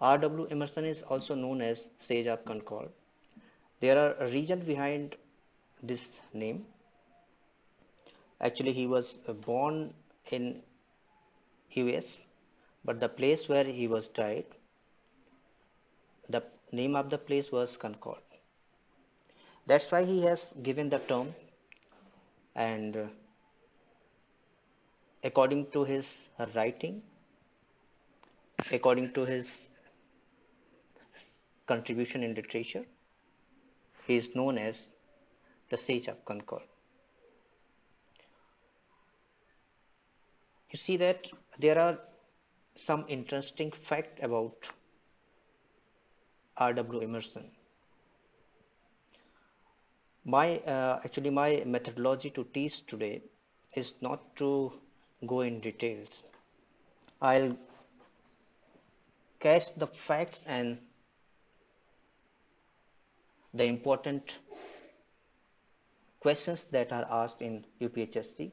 R.W. Emerson is also known as Sage of Concord. There are a reason behind this name. Actually, he was born in US, but the place where he was died, the name of the place was Concord. That's why he has given the term, and according to his writing, according to his contribution in literature, he is known as the Sage of Concord. You see that there are some interesting fact about R.W. Emerson. Actually my methodology to teach today is not to go in details. I'll catch the facts and the important questions that are asked in UPHESC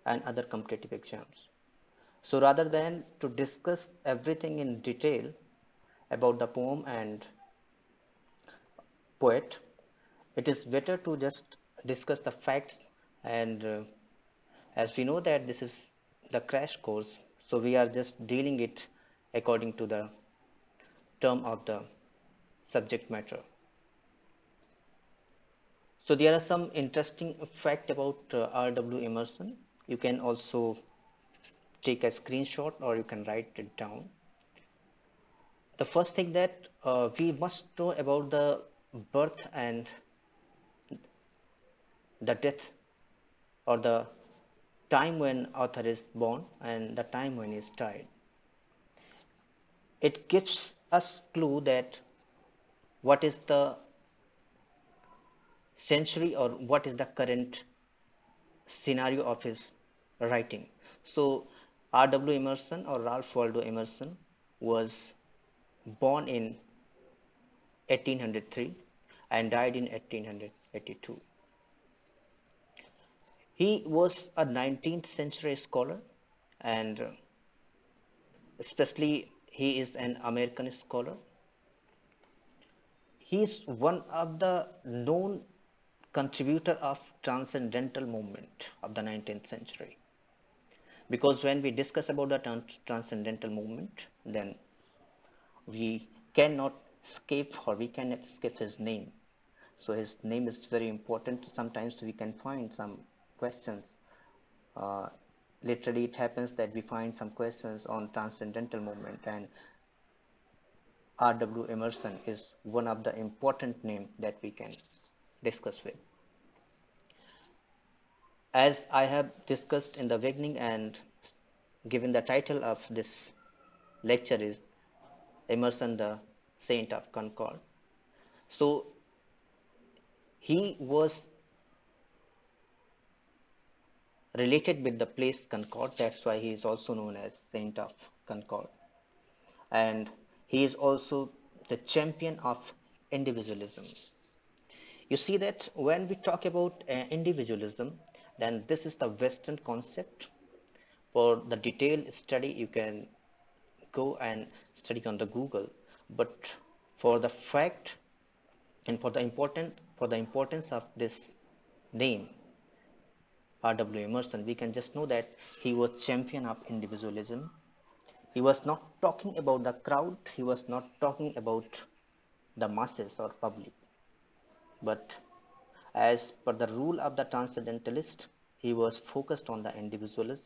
and other competitive exams. So rather than to discuss everything in detail about the poem and poet, it is better to just discuss the facts, and as we know that this is the crash course, so we are just dealing it according to the term of the subject matter. So there are some interesting fact about R.W. Emerson. You can also take a screenshot or you can write it down. The first thing that we must know about the birth and the death, or the time when author is born and the time when he is died. It gives us clue that what is the century or what is the current scenario of his writing. So R.W. Emerson or Ralph Waldo Emerson was born in 1803 and died in 1882. He was a 19th century scholar, and especially he is an American scholar. He is one of the known contributor of transcendental movement of the 19th century, because when we discuss about the transcendental movement, then we cannot escape his name. So his name is very important. Sometimes we can find some questions. Literally it happens that we find some questions on transcendental movement, and R.W. Emerson is one of the important names that we can discuss with. As I have discussed in the beginning and given the title of this lecture is Emerson, the Saint of Concord. So he was related with the place Concord, that's why he is also known as Saint of Concord. And he is also the champion of individualism. You see that when we talk about individualism, then this is the Western concept. For the detailed study, you can go and study on the Google. But for the fact and for the importance of this name, R.W. Emerson, we can just know that he was champion of individualism. He was not talking about the crowd. He was not talking about the masses or public. But as per the rule of the transcendentalist, he was focused on the individuals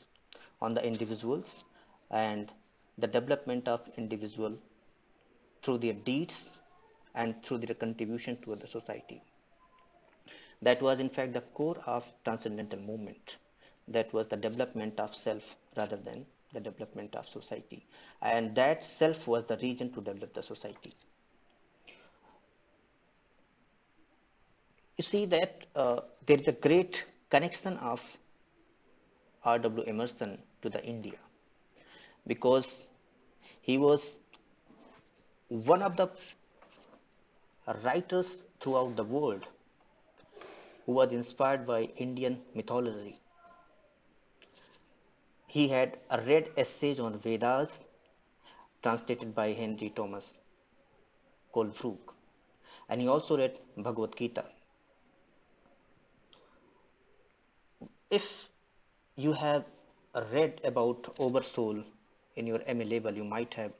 and the development of individual through their deeds and through their contribution to the society. That was in fact the core of transcendental movement. That was the development of self rather than the development of society, and that self was the reason to develop the society. You see that there is a great connection of R.W. Emerson to the India, because he was one of the writers throughout the world who was inspired by Indian mythology. He had read essays on Vedas translated by Henry Thomas. called Vrug, and he also read Bhagavad Gita. If you have read about Oversoul in your MA level, you might have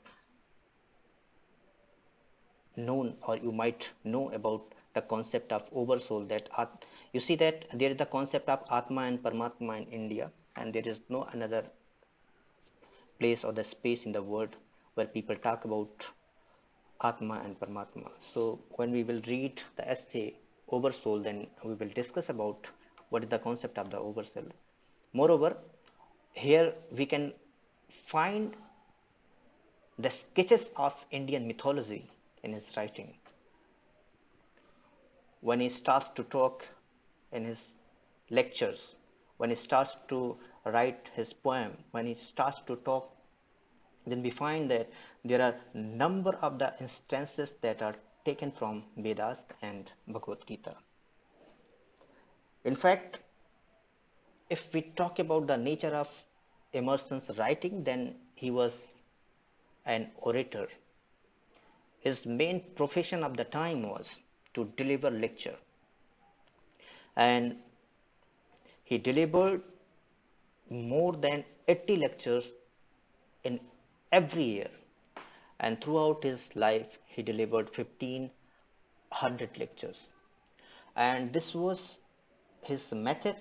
known, or you might know about the concept of Oversoul. That you see that there is the concept of Atma and Paramatma in India, and there is no another place or the space in the world where people talk about Atma and Paramatma. So when we will read the essay Oversoul, then we will discuss about what is the concept of the Oversoul. Moreover, here we can find the sketches of Indian mythology in his writing. When he starts to talk in his lectures, when he starts to write his poem, when he starts to talk, then we find that there are number of the instances that are taken from Vedas and Bhagavad Gita. In fact, if we talk about the nature of Emerson's writing, then he was an orator. His main profession of the time was to deliver lecture, and he delivered more than 80 lectures in every year, and throughout his life he delivered 1500 lectures. And this was his method: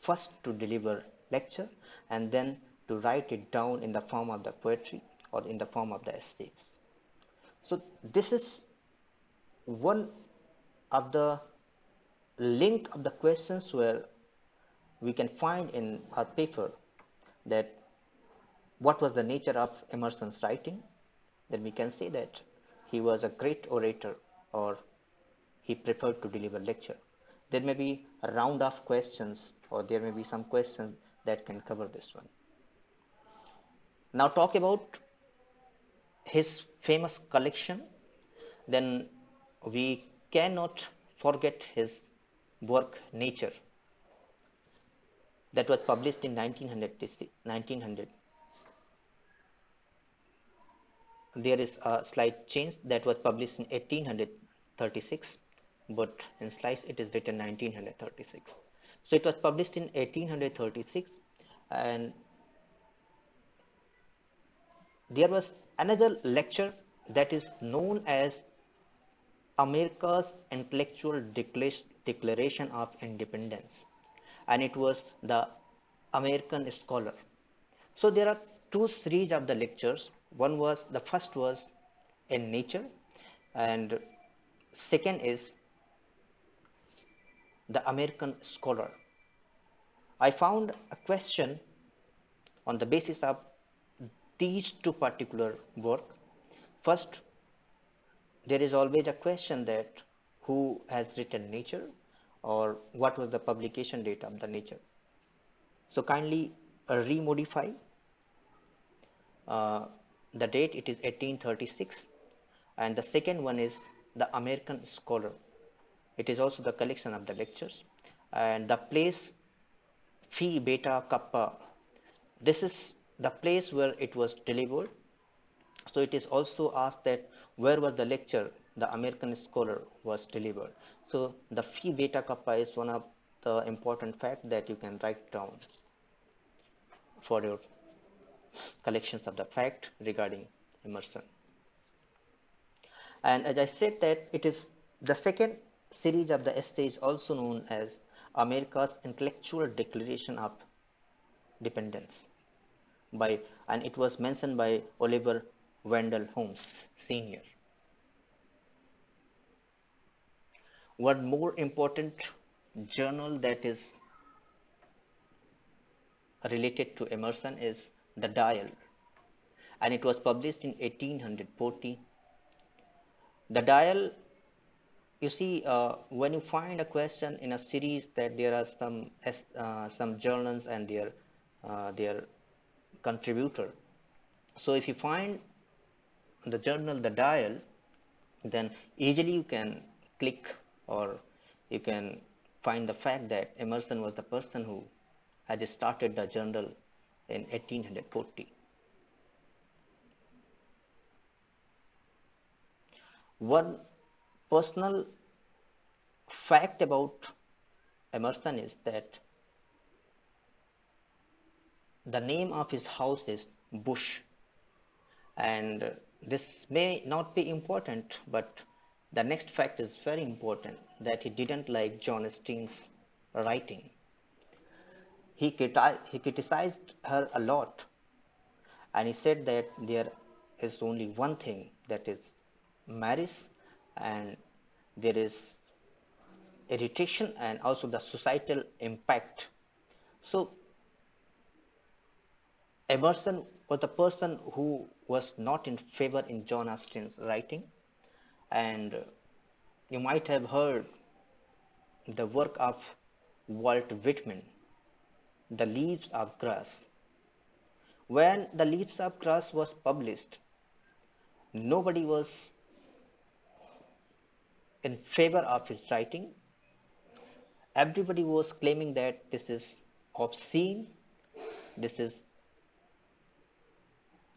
first to deliver lecture and then to write it down in the form of the poetry or in the form of the essays. So this is one of the link of the questions where we can find in our paper that what was the nature of Emerson's writing. Then we can say that he was a great orator, or he preferred to deliver lecture. There may be a round of questions, or there may be some questions that can cover this one. Now talk about his famous collection, then we cannot forget his work Nature, that was published in 1900. There is a slight change, that was published in 1836, but in slides it is written 1936. So it was published in 1836, and there was another lecture that is known as America's Intellectual Declaration of Independence, and it was the American Scholar. So there are two series of the lectures. The first was in Nature, and second is the American Scholar. I found a question on the basis of these two particular work. First, there is always a question that who has written Nature, or what was the publication date of the Nature. So kindly remodify the date. It is 1836, and the second one is the American Scholar. It is also the collection of the lectures, and the place Phi Beta Kappa, this is the place where it was delivered. So it is also asked that where was the lecture the American Scholar was delivered. So the Phi Beta Kappa is one of the important facts that you can write down for your collections of the fact regarding Emerson. And as I said, that it is the second series of the essays, also known as America's Intellectual Declaration of Dependence, and it was mentioned by Oliver Wendell Holmes Sr. One more important journal that is related to Emerson is The Dial, and it was published in 1840. The Dial, you see, when you find a question in a series, that there are some journals and their contributor. So if you find the journal The Dial, then easily you can click, or you can find the fact that Emerson was the person who had started the journal in 1840. One personal fact about Emerson is that the name of his house is Bush, and this may not be important, but the next fact is very important, that he didn't like John Steen's writing. He criticized her a lot, and he said that there is only one thing, that is marriage, and there is irritation and also the societal impact. So Emerson was the person who was not in favor in John Austen's writing, and you might have heard the work of Walt Whitman, The Leaves of Grass. When The Leaves of Grass was published, nobody was in favor of his writing. Everybody was claiming that this is obscene, this is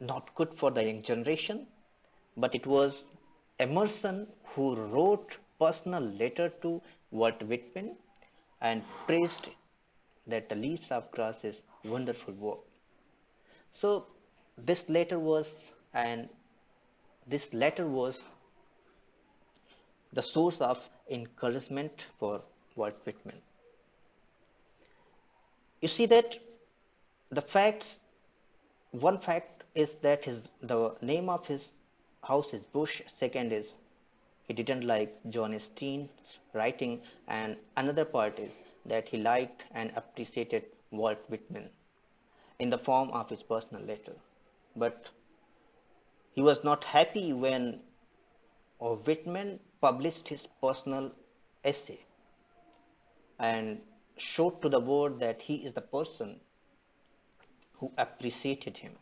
not good for the young generation, but it was Emerson who wrote personal letter to Walt Whitman and praised that The Leaves of Grass is wonderful work. So this letter was the source of encouragement for Walt Whitman. You see that the facts, one fact is that the name of his house is Bush. Second is he didn't like John Steen's writing, and another part is that he liked and appreciated Walt Whitman in the form of his personal letter. But he was not happy when Whitman published his personal essay and showed to the world that he is the person who appreciated him.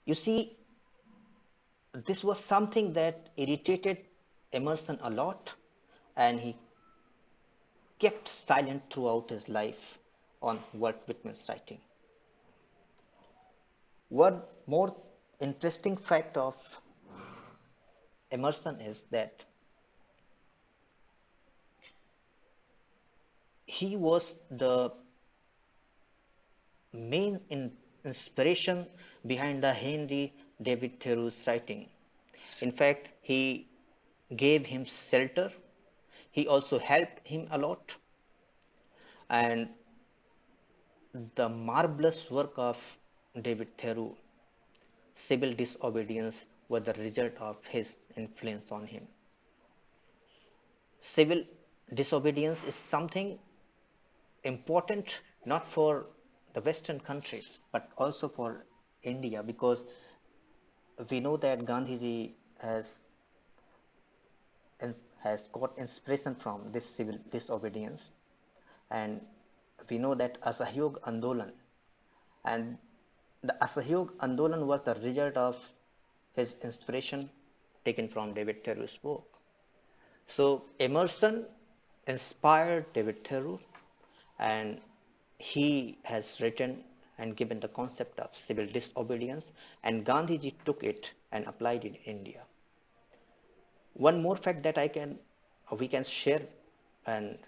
You see, this was something that irritated Emerson a lot, and he kept silent throughout his life on Walt Whitman's writing. One more interesting fact of Emerson is that he was the main inspiration behind the Henry David Thoreau's writing. In fact, he gave him shelter. He also helped him a lot. And the marvelous work of David Thoreau, Civil Disobedience, was the result of his influence on him. Civil disobedience is something important not for the Western countries but also for India, because we know that Gandhiji has got inspiration from this civil disobedience, and we know that Asahyog Andolan, and the Asahyog Andolan was the result of his inspiration taken from David Thoreau's work. So Emerson inspired David Thoreau, and he has written and given the concept of civil disobedience, and Gandhiji took it and applied it in India. One more fact that we can share, and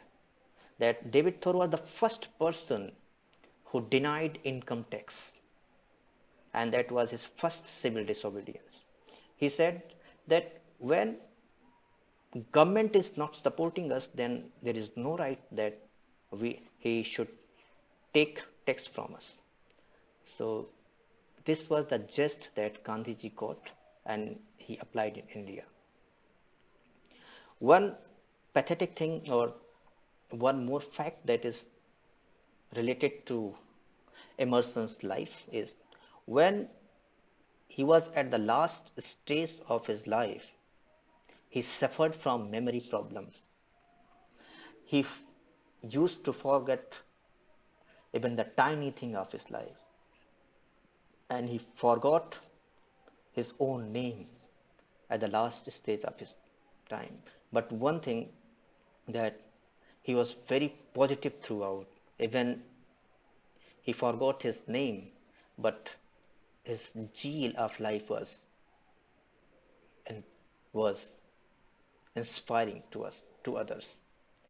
that David Thoreau was the first person who denied income tax, and that was his first civil disobedience. He said that when government is not supporting us, then there is no right that he should take tax from us. So this was the gist that Gandhiji got, and he applied in India. One pathetic thing, or one more fact that is related to Emerson's life, is when he was at the last stage of his life, he suffered from memory problems. He used to forget even the tiny thing of his life, and he forgot his own name at the last stage of his time. But one thing, that he was very positive throughout. Even he forgot his name, but his zeal of life was was inspiring to us, to others.